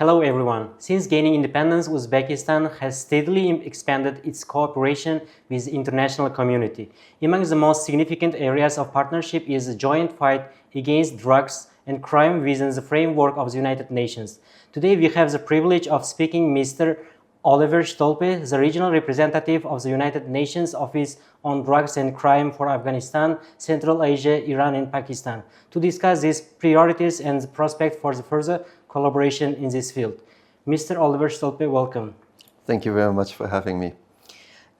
Hello everyone. Since gaining independence, Uzbekistan has steadily expanded its cooperation with the international community. Among the most significant areas of partnership is the joint fight against drugs and crime within the framework of the United Nations. Today we have the privilege of speaking Mr. Oliver Stolpe, the regional representative of the United Nations Office on Drugs and Crime for Afghanistan, Central Asia, Iran and Pakistan, to discuss these priorities and the prospect for the further collaboration in this field. Mr. Oliver Stolpe, welcome. Thank you very much for having me.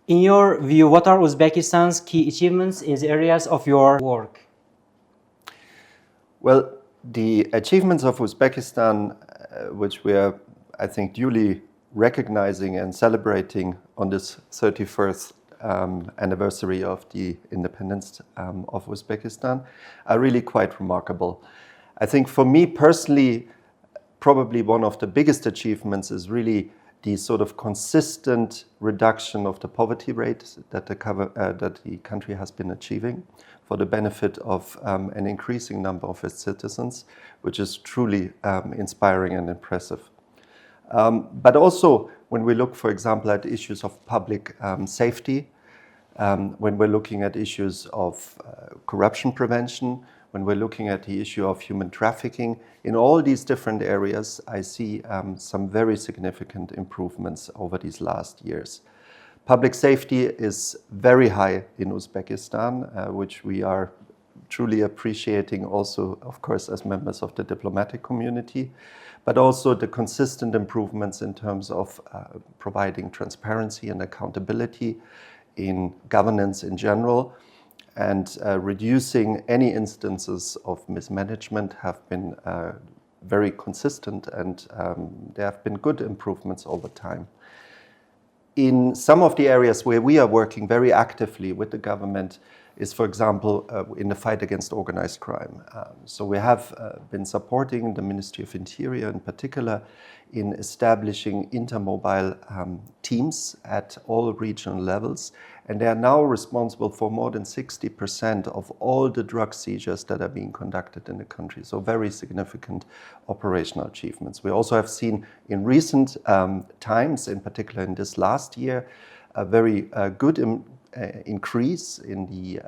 In your view, what are Uzbekistan's key achievements in the areas of your work? Well, the achievements of Uzbekistan, which we are, I think, duly recognizing and celebrating on this 31st anniversary of the independence of Uzbekistan, are really quite remarkable. I think for me personally, probably one of the biggest achievements is really the sort of consistent reduction of the poverty rate that the country has been achieving for the benefit of an increasing number of its citizens, which is truly inspiring and impressive. But also when we look, for example, at issues of public safety, when we're looking at issues of corruption prevention, when we're looking at the issue of human trafficking, in all these different areas, I see some very significant improvements over these last years. Public safety is very high in Uzbekistan, which we are truly appreciating also, of course, as members of the diplomatic community, but also the consistent improvements in terms of providing transparency and accountability in governance in general, and reducing any instances of mismanagement have been very consistent, and there have been good improvements over time. In some of the areas where we are working very actively with the government is, for example, in the fight against organized crime. So we have been supporting the Ministry of Interior in particular in establishing intermobile teams at all regional levels, and they are now responsible for more than 60% of all the drug seizures that are being conducted in the country. So very significant operational achievements. We also have seen in recent times, in particular in this last year, a very good increase in the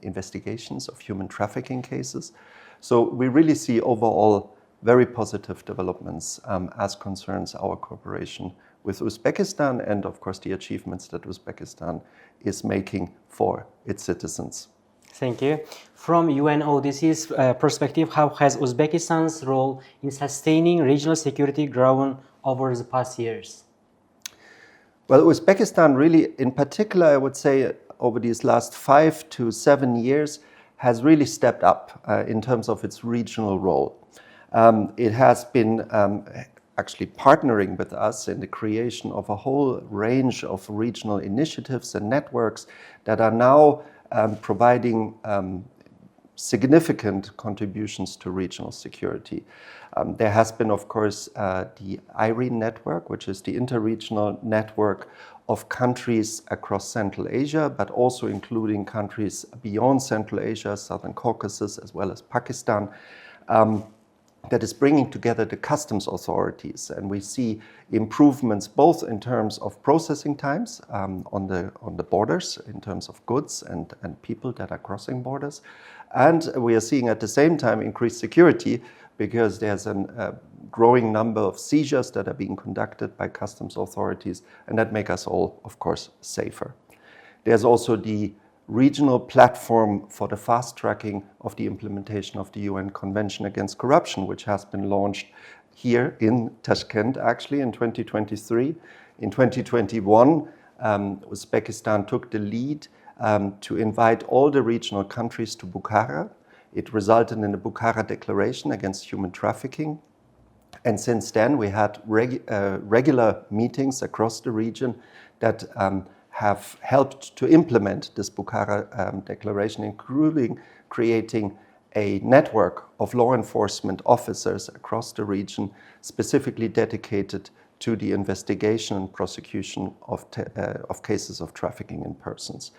investigations of human trafficking cases. So we really see overall very positive developments as concerns our cooperation with Uzbekistan and, of course, the achievements that Uzbekistan is making for its citizens. Thank you. From UNODC's perspective, how has Uzbekistan's role in sustaining regional security grown over the past years? Well, Uzbekistan really, in particular, I would say over these last 5 to 7 years, has really stepped up in terms of its regional role. It has been actually partnering with us in the creation of a whole range of regional initiatives and networks that are now providing significant contributions to regional security. There has been, of course, the IRENE network, which is the interregional network of countries across Central Asia, but also including countries beyond Central Asia, Southern Caucasus, as well as Pakistan, that is bringing together the customs authorities. And we see improvements both in terms of processing times on the borders, in terms of goods and people that are crossing borders. And we are seeing at the same time increased security, because there's a growing number of seizures that are being conducted by customs authorities, and that make us all, of course, safer. There's also the regional platform for the fast tracking of the implementation of the UN Convention Against Corruption, which has been launched here in Tashkent, actually, in 2023. In 2021, Uzbekistan took the lead to invite all the regional countries to Bukhara. It resulted in the Bukhara Declaration Against Human Trafficking. And since then, we had regular meetings across the region that have helped to implement this Bukhara Declaration, including creating a network of law enforcement officers across the region specifically dedicated to the investigation and prosecution of cases of trafficking in persons.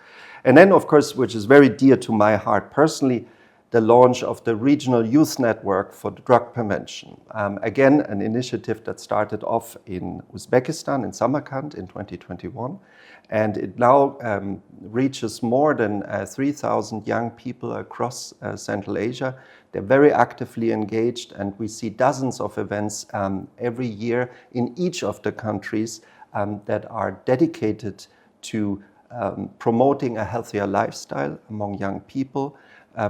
And then, of course, which is very dear to my heart personally, the launch of the Regional Youth Network for Drug Prevention. Again, an initiative that started off in Uzbekistan, in Samarkand in 2021, and it now reaches more than 3,000 young people across Central Asia. They're very actively engaged, and we see dozens of events every year in each of the countries that are dedicated to promoting a healthier lifestyle among young people,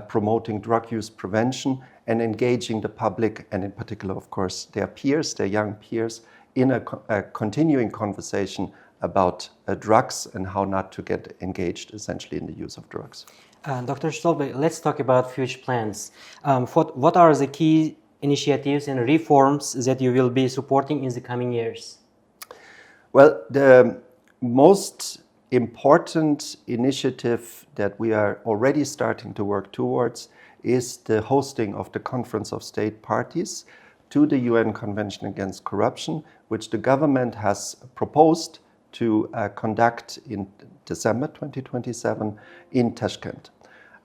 promoting drug use prevention, and engaging the public, and in particular, of course, their peers, their young peers, in a continuing conversation about drugs and how not to get engaged essentially in the use of drugs. Dr. Stolbe, let's talk about future plans. What are the key initiatives and reforms that you will be supporting in the coming years? Well, the most important initiative that we are already starting to work towards is the hosting of the Conference of State Parties to the UN Convention Against Corruption, which the government has proposed to conduct in December 2027 in Tashkent.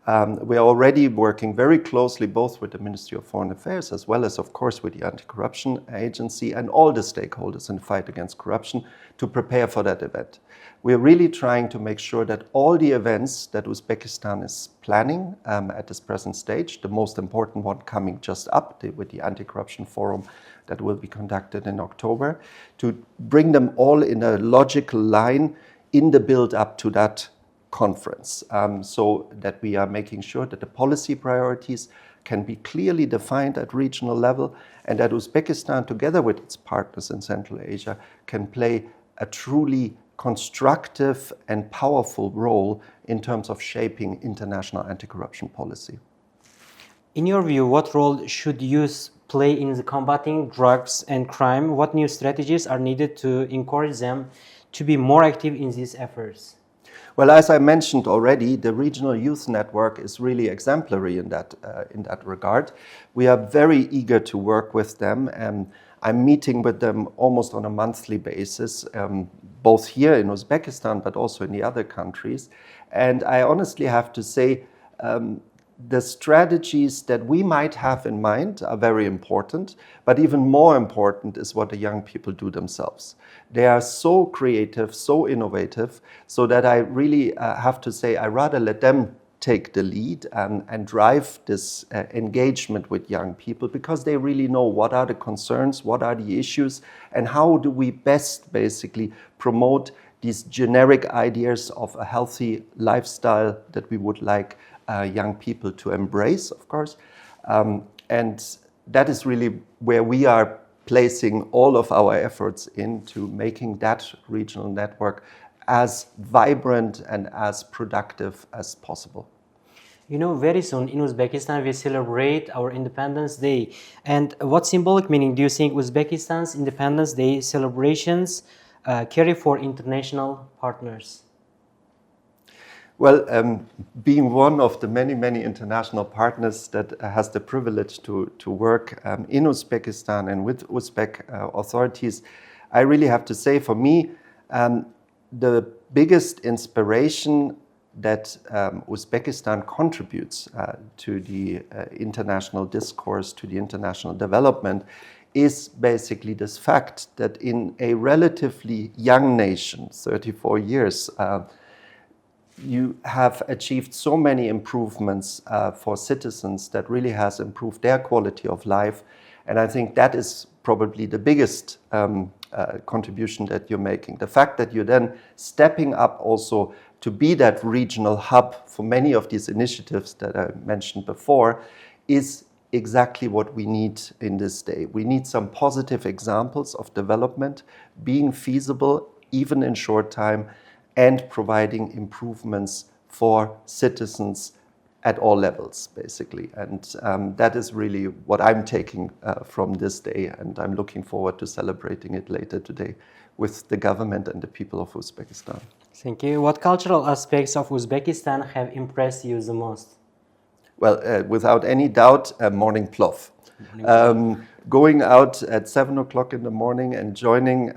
We are already working very closely both with the Ministry of Foreign Affairs as well as, of course, with the Anti-Corruption Agency and all the stakeholders in the fight against corruption to prepare for that event. We are really trying to make sure that all the events that Uzbekistan is planning at this present stage, the most important one coming just up with the Anti-Corruption Forum that will be conducted in October, to bring them all in a logical line in the build-up to that conference, so that we are making sure that the policy priorities can be clearly defined at regional level, and that Uzbekistan, together with its partners in Central Asia, can play a truly constructive and powerful role in terms of shaping international anti-corruption policy. In your view, what role should youth play in the combating drugs and crime? What new strategies are needed to encourage them to be more active in these efforts? Well, as I mentioned already, the Regional Youth Network is really exemplary in that regard. We are very eager to work with them, and I'm meeting with them almost on a monthly basis, both here in Uzbekistan, but also in the other countries. And I honestly have to say, the strategies that we might have in mind are very important, but even more important is what the young people do themselves. They are so creative, so innovative, so that I really have to say I rather let them take the lead and drive this engagement with young people, because they really know what are the concerns, what are the issues, and how do we best basically promote these generic ideas of a healthy lifestyle that we would like young people to embrace, of course. And that is really where we are placing all of our efforts into making that regional network as vibrant and as productive as possible. You know, very soon in Uzbekistan we celebrate our Independence Day. And what symbolic meaning do you think Uzbekistan's Independence Day celebrations carry for international partners? Well, being one of the many, many international partners that has the privilege to work in Uzbekistan and with Uzbek authorities, I really have to say, for me, the biggest inspiration that Uzbekistan contributes to the international discourse, to the international development, is basically this fact that in a relatively young nation, 34 years, you have achieved so many improvements for citizens that really has improved their quality of life. And I think that is probably the biggest contribution that you're making. The fact that you're then stepping up also to be that regional hub for many of these initiatives that I mentioned before is exactly what we need in this day. We need some positive examples of development being feasible even in short time, and providing improvements for citizens at all levels, basically. And that is really what I'm taking from this day, and I'm looking forward to celebrating it later today with the government and the people of Uzbekistan. Thank you. What cultural aspects of Uzbekistan have impressed you the most? Well, without any doubt, morning plov. Going out at 7 o'clock in the morning and joining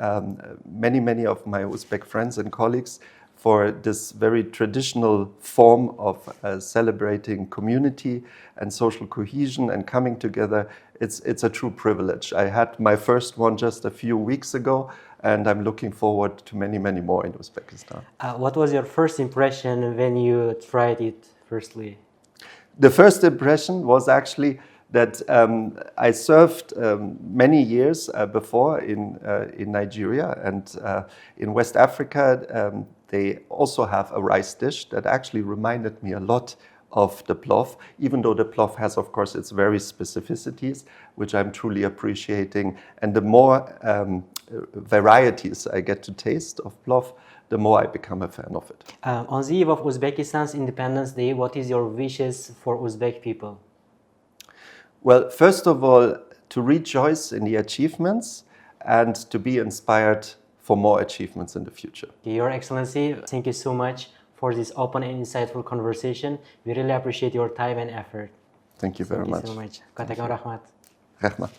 many of my Uzbek friends and colleagues for this very traditional form of celebrating community and social cohesion and coming together. It's a true privilege. I had my first one just a few weeks ago, and I'm looking forward to many, many more in Uzbekistan. What was your first impression when you tried it firstly? The first impression was actually that I served many years before in Nigeria, and in West Africa they also have a rice dish that actually reminded me a lot of the plov, even though the plov has, of course, its very specificities, which I'm truly appreciating. And the more varieties I get to taste of plov, the more I become a fan of it. On the eve of Uzbekistan's Independence Day, what is your wishes for Uzbek people? Well, first of all, to rejoice in the achievements and to be inspired for more achievements in the future. Your Excellency, thank you so much for this open and insightful conversation. We really appreciate your time and effort. Thank you very much. Thank you so much. Katakan rahmat. Rahmat.